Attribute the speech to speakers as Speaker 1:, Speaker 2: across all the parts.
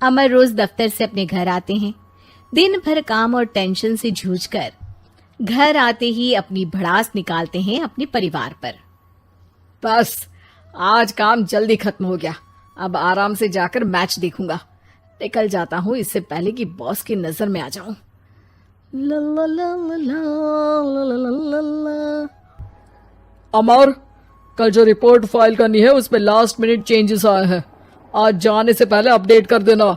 Speaker 1: अमर रोज दफ्तर से अपने घर आते हैं। दिन भर काम और टेंशन से जूझकर घर आते ही अपनी भड़ास निकालते हैं अपने परिवार पर।
Speaker 2: बस आज काम जल्दी खत्म हो गया, अब आराम से जाकर मैच देखूंगा। निकल जाता हूँ इससे पहले कि बॉस की नजर में आ जाऊं। ला ला ला ला ला ला ला ला ला। अमर, कल जो रिपोर्ट फाइल करनी है उसमें लास्ट मिनट चेंजेस आए हैं, आज जाने से पहले अपडेट कर देना।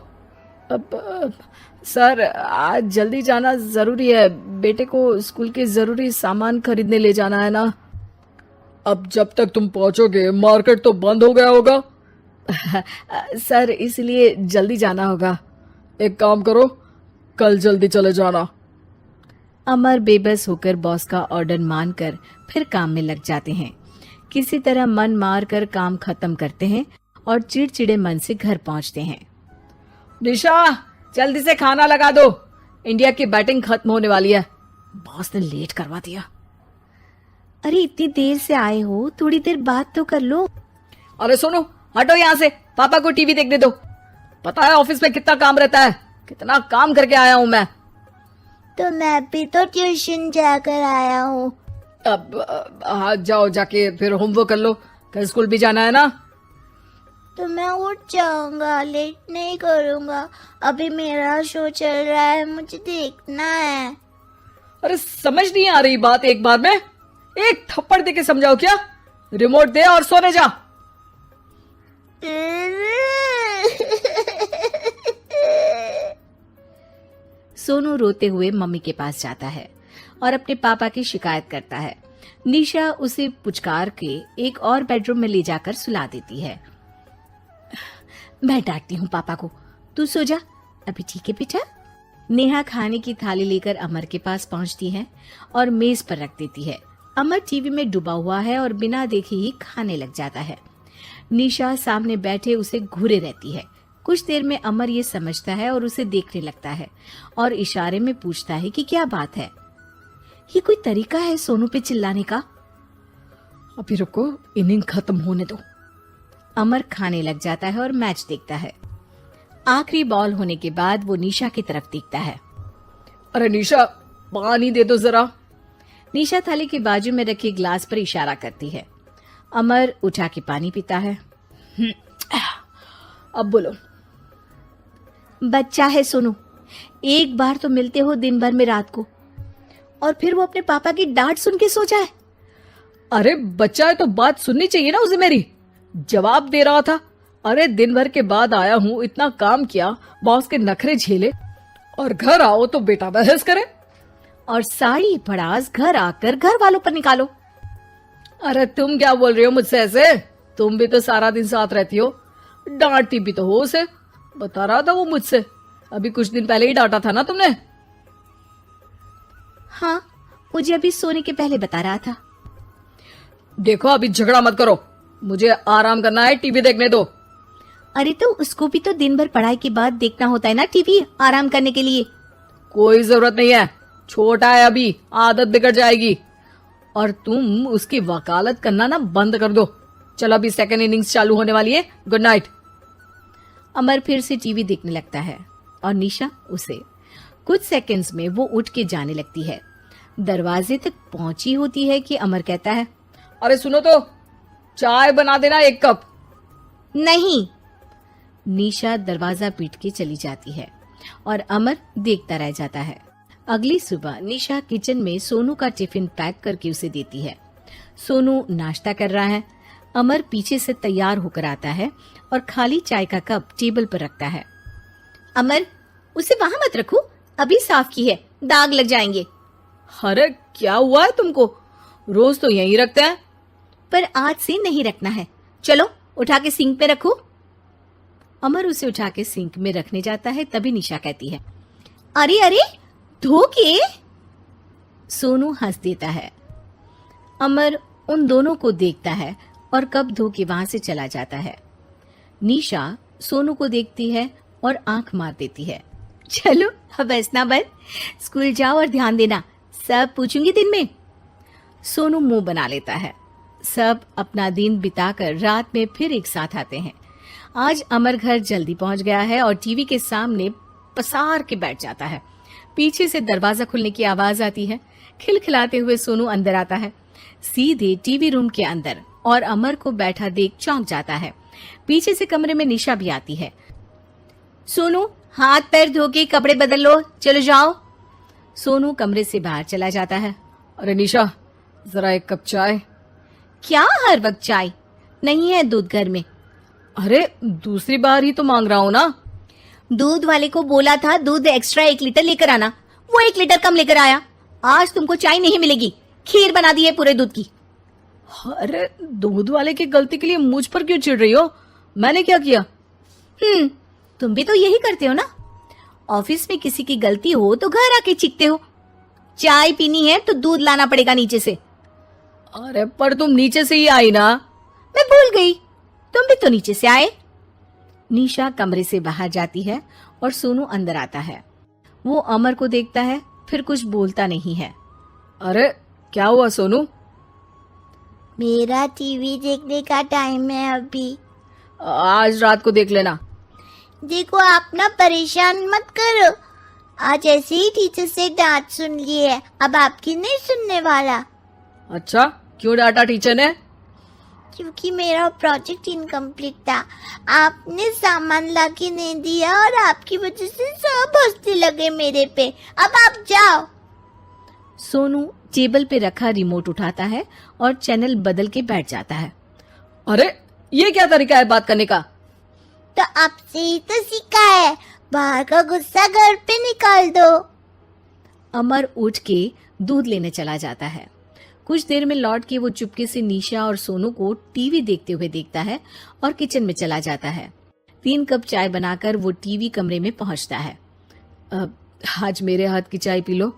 Speaker 2: सर आज जल्दी जाना जरूरी है, बेटे को स्कूल के जरूरी सामान खरीदने ले जाना है ना। अब जब तक तुम पहुंचोगे मार्केट तो बंद हो गया होगा। सर इसलिए जल्दी जाना होगा। एक काम करो, कल जल्दी चले जाना।
Speaker 1: अमर बेबस होकर बॉस का ऑर्डर मानकर फिर काम में लग जाते हैं। किसी तरह मन मार कर काम खत्म करते हैं और चिड़चिड़े मन से घर पहुंचते हैं।
Speaker 2: निशा जल्दी से खाना लगा दो, इंडिया की बैटिंग खत्म होने वाली है। बॉस ने लेट करवा दिया।
Speaker 1: अरे इतनी देर से आए हो, थोड़ी देर बात तो कर लो।
Speaker 2: अरे सुनो, हटो यहाँ से, पापा को टीवी देखने दो। पता है ऑफिस में कितना काम रहता है, कितना काम करके आया हूँ मैं।
Speaker 1: तो मैं भी तो ट्यूशन जाकर आया हूँ।
Speaker 2: अब हाँ जाओ, जाके फिर होमवर्क कर लो, कल स्कूल भी जाना है ना।
Speaker 1: तो मैं उठ जाऊंगा, लेट नहीं करूंगा, अभी मेरा शो चल रहा है, मुझे देखना है।
Speaker 2: अरे समझ नहीं आ रही बात, एक बार में एक थप्पड़ दे के समझाओ क्या। रिमोट दे और सोने जा।
Speaker 1: सोनू रोते हुए मम्मी के पास जाता है और अपने पापा की शिकायत करता है। निशा उसे पुचकार के एक और बेडरूम में ले जाकर सुला देती है। मैं डांटती हूँ पापा को, तू सो जा अभी, ठीक है बेटा। नेहा खाने की थाली लेकर अमर के पास पहुंचती है और मेज पर रख देती है। अमर टीवी में डूबा हुआ है और बिना देखे ही खाने लग जाता है। निशा सामने बैठे उसे घूरे रहती है। कुछ देर में अमर ये समझता है और उसे देखने लगता है और इशारे में पूछता है कि क्या बात है। ये कोई तरीका है सोनू पे चिल्लाने का?
Speaker 2: अभी रुको, इनिंग खत्म होने दो।
Speaker 1: अमर खाने लग जाता है और मैच देखता है। आखिरी बॉल होने के बाद वो निशा की तरफ देखता है।
Speaker 2: अरे निशा पानी दे दो जरा।
Speaker 1: निशा थाली के बाजू में रखे ग्लास पर इशारा करती है। अमर उठा के पानी पीता है।
Speaker 2: अब बोलो।
Speaker 1: बच्चा है सोनू, एक बार तो मिलते हो दिन भर में रात को, और फिर वो अपने पापा की डांट सुन के सो जाए।
Speaker 2: अरे बच्चा है तो बात सुननी चाहिए ना उसे मेरी। जवाब दे रहा था। अरे दिन भर के बाद आया हूँ, इतना काम किया, बॉस के नखरे झेले, और घर आओ तो बेटा बहस करे।
Speaker 1: और सारी भड़ास घर आकर घर वालों पर निकालो।
Speaker 2: अरे तुम क्या बोल रही हो मुझसे ऐसे? तुम भी तो सारा दिन साथ रहती हो, डांटती भी तो हो उसे। बता रहा था वो मुझसे, अभी कुछ दिन पहले ही डांटा था ना तुमने।
Speaker 1: हाँ, मुझे अभी सोने के पहले बता रहा था।
Speaker 2: देखो अभी झगड़ा मत करो, मुझे आराम करना है, टीवी देखने दो।
Speaker 1: अरे तो उसको भी तो दिन भर पढ़ाई के बाद देखना होता है ना टीवी, आराम करने के लिए।
Speaker 2: कोई जरूरत नहीं है, छोटा है अभी, आदत बिगड़ जाएगी। और तुम उसकी वकालत करना ना बंद कर दो। चलो अभी सेकंड इनिंग्स चालू होने वाली है, गुड नाइट।
Speaker 1: अमर फिर से टीवी देखने लगता है और निशा उसे। कुछ सेकंड्स में वो उठ के जाने लगती है। दरवाजे तक पहुंची होती है कि अमर कहता है,
Speaker 2: अरे सुनो तो, चाय बना देना 1 कप।
Speaker 1: नहीं। निशा दरवाजा पीट के चली जाती है और अमर देखता रह जाता है। अगली सुबह निशा किचन में सोनू का टिफिन पैक करके उसे देती है। सोनू नाश्ता कर रहा है। अमर पीछे से तैयार होकर आता है और खाली चाय का कप टेबल पर रखता है। अमर, उसे वहां मत रखो, अभी साफ की है, दाग लग जाएंगे।
Speaker 2: अरे क्या हुआ है तुमको? रोज तो यहीं रखते हैं।
Speaker 1: पर आज से नहीं रखना है, चलो उठा के सिंक पे रखो। अमर उसे उठा के सिंक में रखने जाता है, तभी निशा कहती है, अरे अरे धो के। सोनू हंस देता है। अमर उन दोनों को देखता है और कप धो के वहां से चला जाता है। निशा सोनू को देखती है और आंख मार देती है। चलो अब हंसना बंद, स्कूल जाओ और ध्यान देना, सब पूछूंगी दिन में। सोनू मुंह बना लेता है। सब अपना दिन बिताकर रात में फिर एक साथ आते हैं। आज अमर घर जल्दी पहुंच गया है और टीवी के सामने पसार के बैठ जाता है। पीछे से दरवाजा खुलने की आवाज आती है। खिलखिलाते हुए सोनू अंदर आता है, सीधे टीवी रूम के अंदर, और अमर को बैठा देख चौंक जाता है। पीछे से कमरे में निशा भी आती है। सोनू, हाथ पैर धो के कपड़े बदल लो, चलो जाओ। सोनू कमरे से बाहर चला जाता है।
Speaker 2: अरे निशा, जरा एक कप चाय।
Speaker 1: क्या हर वक्त चाय? नहीं है दूध घर में।
Speaker 2: अरे दूसरी बार ही तो मांग रहा हूँ ना।
Speaker 1: दूध वाले को बोला था दूध एक्स्ट्रा 1 लीटर लेकर आना, वो 1 लीटर कम लेकर आया। आज तुमको चाय नहीं मिलेगी, खीर बना दी है पूरे दूध की।
Speaker 2: अरे दूध वाले की गलती के लिए मुझ पर क्यों चिढ़ रही हो? मैंने क्या किया?
Speaker 1: तुम भी तो यही करते हो ना। ऑफिस में किसी की गलती हो तो घर आके चीखते हो। चाय पीनी है तो दूध लाना पड़ेगा नीचे से।
Speaker 2: अरे पर तुम नीचे से ही आई ना।
Speaker 1: मैं भूल गई, तुम भी तो नीचे से आए। निशा कमरे से बाहर जाती है और सोनू अंदर आता है। वो अमर को देखता है, फिर कुछ बोलता नहीं है।
Speaker 2: अरे क्या हुआ सोनू?
Speaker 3: मेरा टीवी देखने का टाइम है अभी।
Speaker 2: आज रात को देख लेना।
Speaker 3: देखो आप ना परेशान मत करो। आज ऐसे ही टीचर से डांट सुन ली है, अब आपकी नहीं सुनने वाला।
Speaker 2: अच्छा, क्यों डांटा टीचर ने?
Speaker 3: क्योंकि मेरा प्रोजेक्ट इनकम्प्लीट था। आपने सामान लाके नहीं दिया और आपकी वजह से सब हंसने लगे मेरे पे। अब आप जाओ।
Speaker 1: सोनू टेबल पे रखा रिमोट उठाता है और चैनल बदल के बैठ जाता है।
Speaker 2: अरे ये क्या तरीका है बात करने का?
Speaker 3: तो आपसे ही तो सीखा है, बाहर का गुस्सा घर पे निकाल दो।
Speaker 1: अमर उठ के दूध लेने चला जाता है। कुछ देर में लौट के वो चुपके से निशा और सोनू को टीवी देखते हुए देखता है और किचन में चला जाता है। 3 कप चाय बनाकर वो टीवी कमरे में पहुंचता है।
Speaker 2: आज मेरे हाथ की चाय पी लो।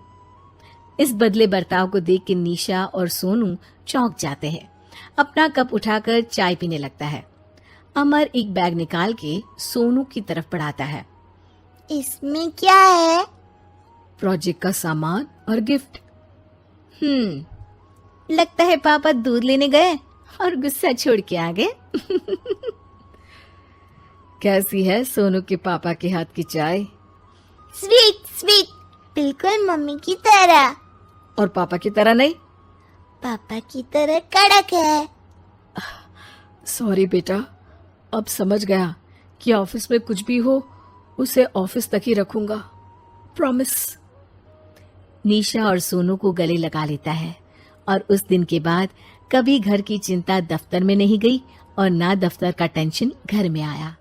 Speaker 1: इस बदले बर्ताव को देख के निशा और सोनू चौंक जाते हैं। अपना कप उठाकर चाय पीने लगता है। अमर एक बैग निकाल के सोनू की तरफ बढ़ाता है।
Speaker 3: इसमें क्या है?
Speaker 2: प्रोजेक्ट का सामान और गिफ्ट।
Speaker 1: लगता है पापा दूध लेने गए और गुस्सा छोड़ के आ गए।
Speaker 2: कैसी है सोनू के पापा के हाथ की चाय?
Speaker 3: स्वीट स्वीट, बिल्कुल मम्मी की तरह।
Speaker 2: और पापा की तरह नहीं?
Speaker 3: पापा की तरह कड़क है।
Speaker 2: सॉरी बेटा, अब समझ गया कि ऑफिस में कुछ भी हो उसे ऑफिस तक ही रखूंगा, प्रॉमिस।
Speaker 1: निशा और सोनू को गले लगा लेता है और उस दिन के बाद कभी घर की चिंता दफ्तर में नहीं गई और ना दफ्तर का टेंशन घर में आया।